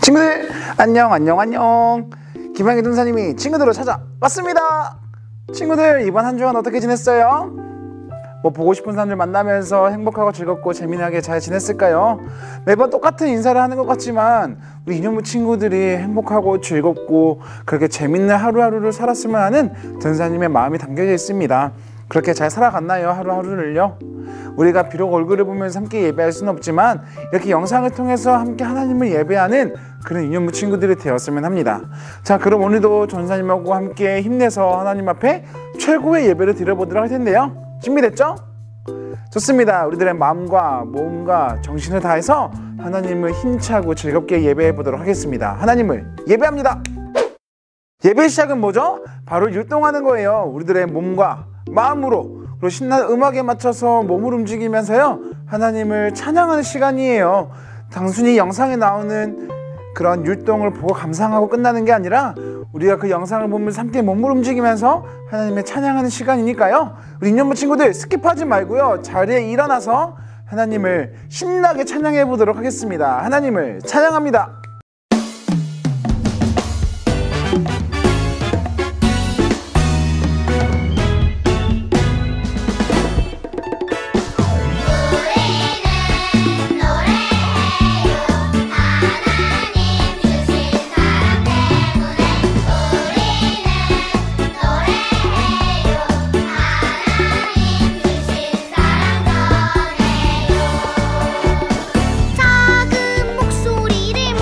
친구들 안녕. 김한기 전사님이 친구들을 찾아왔습니다. 친구들 이번 한 주간 어떻게 지냈어요? 보고 싶은 사람들 만나면서 행복하고 즐겁고 재미나게 잘 지냈을까요? 매번 똑같은 인사를 하는 것 같지만 우리 인형부 친구들이 행복하고 즐겁고 그렇게 재밌는 하루하루를 살았으면 하는 전사님의 마음이 담겨져 있습니다. 그렇게 잘 살아갔나요? 하루하루를요? 우리가 비록 얼굴을 보면서 함께 예배할 수는 없지만 이렇게 영상을 통해서 함께 하나님을 예배하는 그런 인형부 친구들이 되었으면 합니다. 자, 그럼 오늘도 전사님하고 함께 힘내서 하나님 앞에 최고의 예배를 드려보도록 할 텐데요. 준비됐죠? 좋습니다. 우리들의 마음과 몸과 정신을 다해서 하나님을 힘차고 즐겁게 예배해 보도록 하겠습니다. 하나님을 예배합니다. 예배의 시작은 뭐죠? 바로 율동하는 거예요. 우리들의 몸과 마음으로, 그리고 신나는 음악에 맞춰서 몸을 움직이면서요 하나님을 찬양하는 시간이에요. 단순히 영상에 나오는 그런 율동을 보고 감상하고 끝나는 게 아니라 우리가 그 영상을 보면서 함께 몸을 움직이면서 하나님을 찬양하는 시간이니까요, 우리 인형부 친구들 스킵하지 말고요 자리에 일어나서 하나님을 신나게 찬양해 보도록 하겠습니다. 하나님을 찬양합니다. 작은 목소리를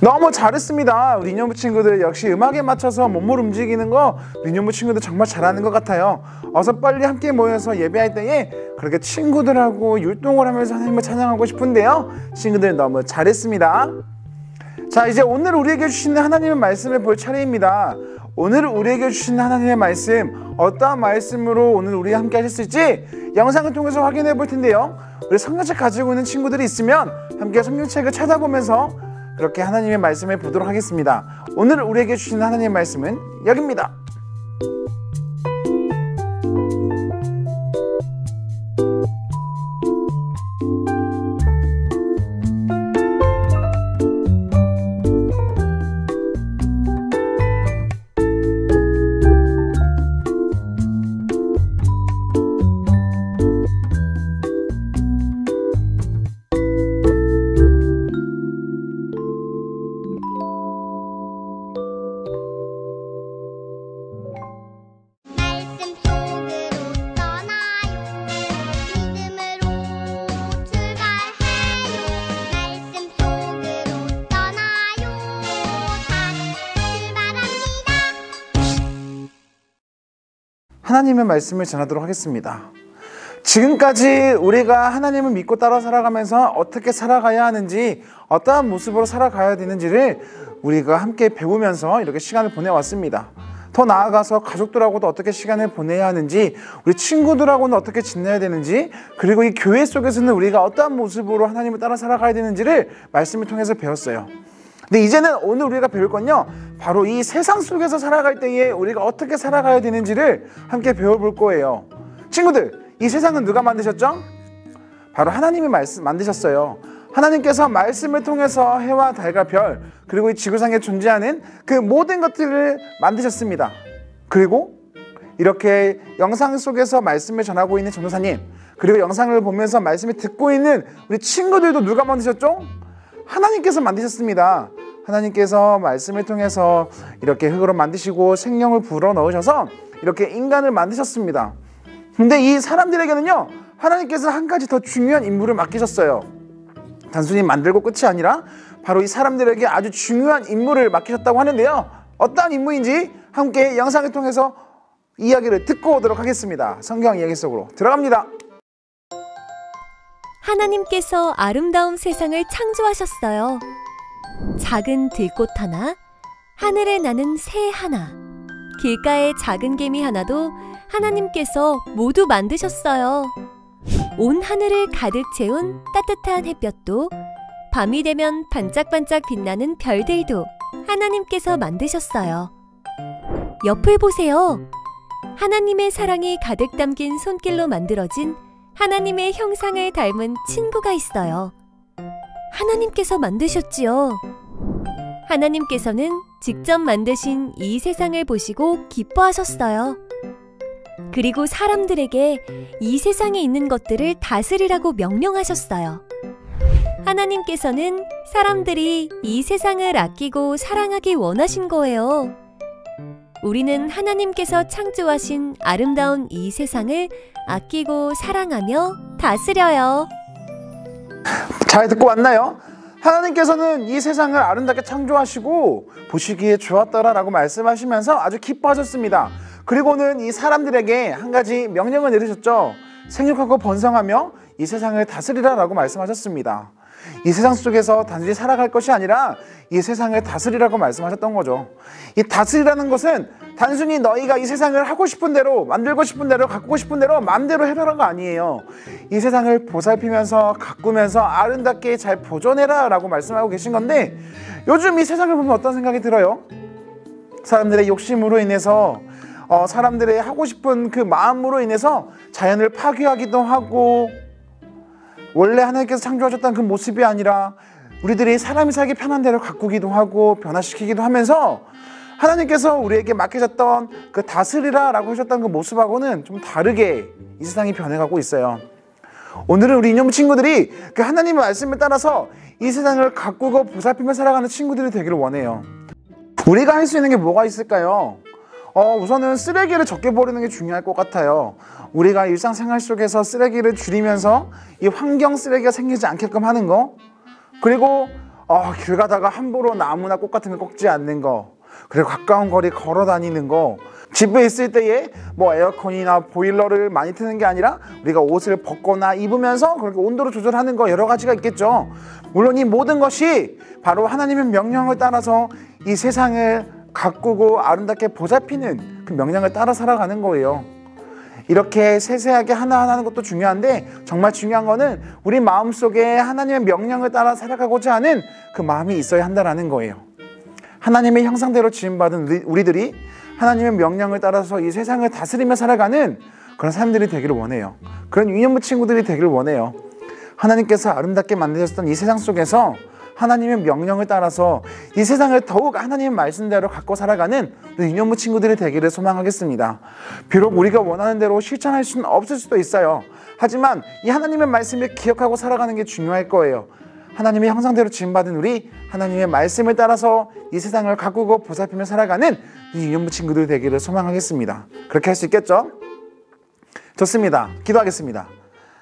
너무 잘했습니다. 우리 인형부 친구들 역시 음악에 맞춰서 몸을 움직이는 거 우리 인형부 친구들 정말 잘하는 것 같아요. 어서 빨리 함께 모여서 예배할 때에 그렇게 친구들하고 율동을 하면서 하나님을 찬양하고 싶은데요. 친구들 너무 잘했습니다. 자, 이제 오늘 우리에게 주시는 하나님의 말씀을 볼 차례입니다. 오늘 우리에게 주시는 하나님의 말씀, 어떠한 말씀으로 오늘 우리와 함께 하실 수 있지 영상을 통해서 확인해 볼 텐데요. 우리 성경책 가지고 있는 친구들이 있으면 함께 성경책을 찾아보면서 그렇게 하나님의 말씀을 보도록 하겠습니다. 오늘 우리에게 주시는 하나님의 말씀은 여기입니다. 하나님의 말씀을 전하도록 하겠습니다. 지금까지 우리가 하나님을 믿고 따라 살아가면서 어떻게 살아가야 하는지, 어떠한 모습으로 살아가야 되는지를 우리가 함께 배우면서 이렇게 시간을 보내왔습니다. 더 나아가서 가족들하고도 어떻게 시간을 보내야 하는지, 우리 친구들하고는 어떻게 지내야 되는지, 그리고 이 교회 속에서는 우리가 어떠한 모습으로 하나님을 따라 살아가야 되는지를 말씀을 통해서 배웠어요. 근데 이제는 오늘 우리가 배울 건요, 바로 이 세상 속에서 살아갈 때에 우리가 어떻게 살아가야 되는지를 함께 배워볼 거예요. 친구들, 이 세상은 누가 만드셨죠? 바로 하나님이 만드셨어요. 하나님께서 말씀을 통해서 해와 달과 별, 그리고 이 지구상에 존재하는 그 모든 것들을 만드셨습니다. 그리고 이렇게 영상 속에서 말씀을 전하고 있는 전도사님, 그리고 영상을 보면서 말씀을 듣고 있는 우리 친구들도 누가 만드셨죠? 하나님께서 만드셨습니다. 하나님께서 말씀을 통해서 이렇게 흙으로 만드시고 생명을 불어 넣으셔서 이렇게 인간을 만드셨습니다. 근데 이 사람들에게는요, 하나님께서 한 가지 더 중요한 임무를 맡기셨어요. 단순히 만들고 끝이 아니라 바로 이 사람들에게 아주 중요한 임무를 맡기셨다고 하는데요. 어떠한 임무인지 함께 영상을 통해서 이야기를 듣고 오도록 하겠습니다. 성경 이야기 속으로 들어갑니다. 하나님께서 아름다운 세상을 창조하셨어요. 작은 들꽃 하나, 하늘에 나는 새 하나, 길가에 작은 개미 하나도 하나님께서 모두 만드셨어요. 온 하늘을 가득 채운 따뜻한 햇볕도, 밤이 되면 반짝반짝 빛나는 별들도 하나님께서 만드셨어요. 옆을 보세요. 하나님의 사랑이 가득 담긴 손길로 만들어진 하나님의 형상을 닮은 친구가 있어요. 하나님께서 만드셨지요. 하나님께서는 직접 만드신 이 세상을 보시고 기뻐하셨어요. 그리고 사람들에게 이 세상에 있는 것들을 다스리라고 명령하셨어요. 하나님께서는 사람들이 이 세상을 아끼고 사랑하기 원하신 거예요. 우리는 하나님께서 창조하신 아름다운 이 세상을 아끼고 사랑하며 다스려요. 잘 듣고 왔나요? 하나님께서는 이 세상을 아름답게 창조하시고 보시기에 좋았더라라고 말씀하시면서 아주 기뻐하셨습니다. 그리고는 이 사람들에게 한 가지 명령을 내리셨죠. 생육하고 번성하며 이 세상을 다스리라라고 말씀하셨습니다. 이 세상 속에서 단순히 살아갈 것이 아니라 이 세상을 다스리라고 말씀하셨던 거죠. 이 다스리라는 것은 단순히 너희가 이 세상을 하고 싶은 대로, 만들고 싶은 대로, 가꾸고 싶은 대로 마음대로 해라라는 거 아니에요. 이 세상을 보살피면서 가꾸면서 아름답게 잘 보존해라 라고 말씀하고 계신 건데, 요즘 이 세상을 보면 어떤 생각이 들어요? 사람들의 욕심으로 인해서, 사람들의 하고 싶은 그 마음으로 인해서 자연을 파괴하기도 하고, 원래 하나님께서 창조하셨던 그 모습이 아니라 우리들이 사람이 살기 편한 대로 가꾸기도 하고 변화시키기도 하면서 하나님께서 우리에게 맡기셨던 그 다스리라 라고 하셨던 그 모습하고는 좀 다르게 이 세상이 변해가고 있어요. 오늘은 우리 인형 친구들이 그 하나님의 말씀을 따라서 이 세상을 가꾸고 보살피며 살아가는 친구들이 되기를 원해요. 우리가 할 수 있는 게 뭐가 있을까요? 우선은 쓰레기를 적게 버리는 게 중요할 것 같아요. 우리가 일상생활 속에서 쓰레기를 줄이면서 이 환경 쓰레기가 생기지 않게끔 하는 거, 그리고 길 가다가 함부로 나무나 꽃 같은 거 꺾지 않는 거, 그리고 가까운 거리 걸어 다니는 거, 집에 있을 때에 뭐 에어컨이나 보일러를 많이 트는 게 아니라 우리가 옷을 벗거나 입으면서 그렇게 온도를 조절하는 거, 여러 가지가 있겠죠. 물론 이 모든 것이 바로 하나님의 명령을 따라서 이 세상을 가꾸고 아름답게 보살피는 그 명령을 따라 살아가는 거예요. 이렇게 세세하게 하나하나 하는 것도 중요한데, 정말 중요한 거는 우리 마음속에 하나님의 명령을 따라 살아가고자 하는 그 마음이 있어야 한다는 거예요. 하나님의 형상대로 지음받은 우리들이 하나님의 명령을 따라서 이 세상을 다스리며 살아가는 그런 사람들이 되기를 원해요. 그런 유년부 친구들이 되기를 원해요. 하나님께서 아름답게 만드셨던 이 세상 속에서 하나님의 명령을 따라서 이 세상을 더욱 하나님의 말씀대로 갖고 살아가는 유년부 친구들이 되기를 소망하겠습니다. 비록 우리가 원하는 대로 실천할 수는 없을 수도 있어요. 하지만 이 하나님의 말씀을 기억하고 살아가는 게 중요할 거예요. 하나님의 형상대로 지음받은 우리, 하나님의 말씀을 따라서 이 세상을 가꾸고 보살피며 살아가는 이 유년부 친구들 되기를 소망하겠습니다. 그렇게 할 수 있겠죠? 좋습니다. 기도하겠습니다.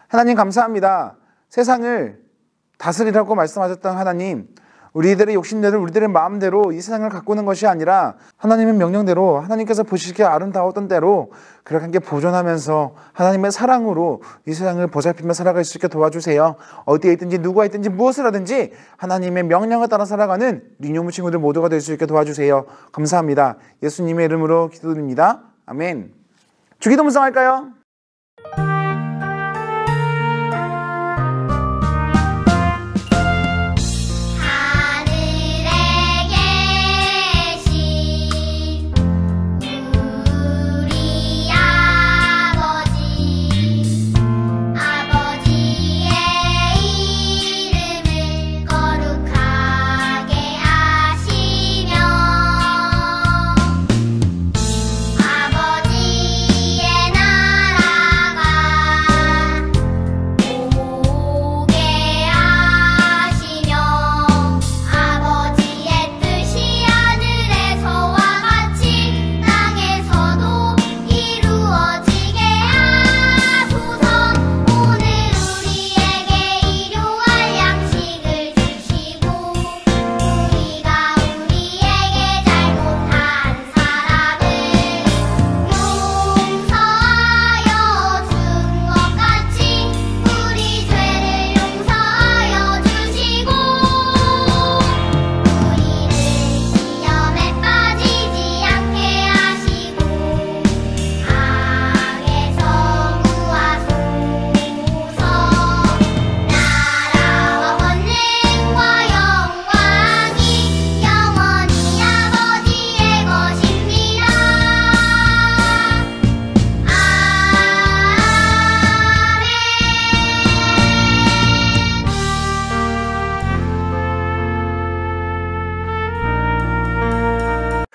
하나님 감사합니다. 세상을 다스리라고 말씀하셨던 하나님, 우리들의 욕심대로 우리들의 마음대로 이 세상을 가꾸는 것이 아니라 하나님의 명령대로 하나님께서 보시기에 아름다웠던 대로 그렇게 함께 보존하면서 하나님의 사랑으로 이 세상을 보살피며 살아갈 수 있게 도와주세요. 어디에 있든지 누구가 있든지 무엇을 하든지 하나님의 명령을 따라 살아가는 유년부 친구들 모두가 될 수 있게 도와주세요. 감사합니다. 예수님의 이름으로 기도드립니다. 아멘. 주기도 묵상할까요?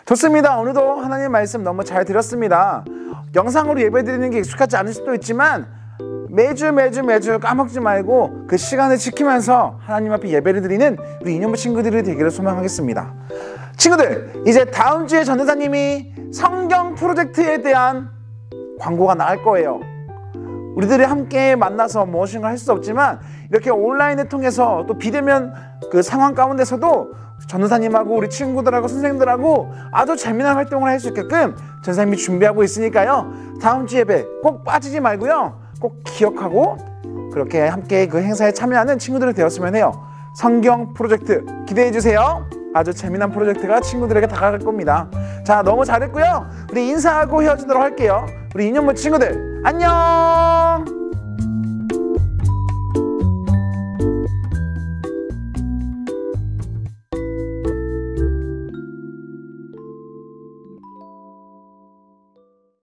좋습니다. 오늘도 하나님의 말씀 너무 잘 들었습니다. 영상으로 예배드리는 게 익숙하지 않을 수도 있지만 매주 까먹지 말고 그 시간을 지키면서 하나님 앞에 예배를 드리는 우리 유년부 친구들이 되기를 소망하겠습니다. 친구들, 이제 다음 주에 전도사님이 성경 프로젝트에 대한 광고가 나갈 거예요. 우리들이 함께 만나서 무엇인가 할 수 없지만 이렇게 온라인을 통해서 또 비대면 그 상황 가운데서도 전도사님하고 우리 친구들하고 선생님들하고 아주 재미난 활동을 할 수 있게끔 전도사님이 준비하고 있으니까요. 다음 주 예배 꼭 빠지지 말고요. 꼭 기억하고 그렇게 함께 그 행사에 참여하는 친구들이 되었으면 해요. 성경 프로젝트 기대해 주세요. 아주 재미난 프로젝트가 친구들에게 다가갈 겁니다. 자, 너무 잘했고요. 우리 인사하고 헤어지도록 할게요. 우리 유년부 친구들 안녕.